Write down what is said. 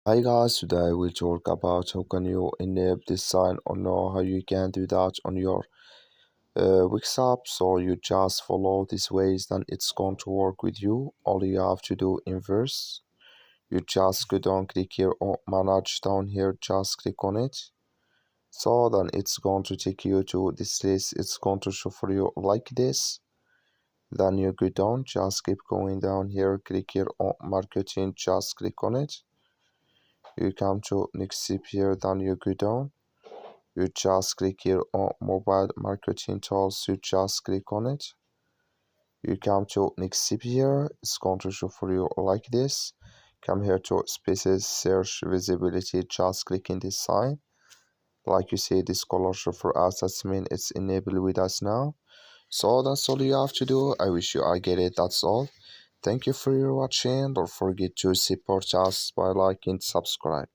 Hi guys, today we talk about how can you enable this sign or know how you can do that on your WhatsApp. So you just follow these ways, then it's going to work with you. All you have to do in verse, you just go down, click here on manage down here, just click on it. So then it's going to take you to this list. It's going to show for you like this. Then you go down, just keep going down here, click here on marketing, just click on it. You come to next step here, then you go down, you just click here on mobile marketing tools, you just click on it. You come to next step here, it's going to show for you like this. Come here to spaces, search visibility, just click in this sign. Like you see, this color show for us, that's mean it's enabled with us now. So that's all you have to do. I wish you I get it, that's all. Thank you for your watching. Don't forget to support us by liking, subscribe.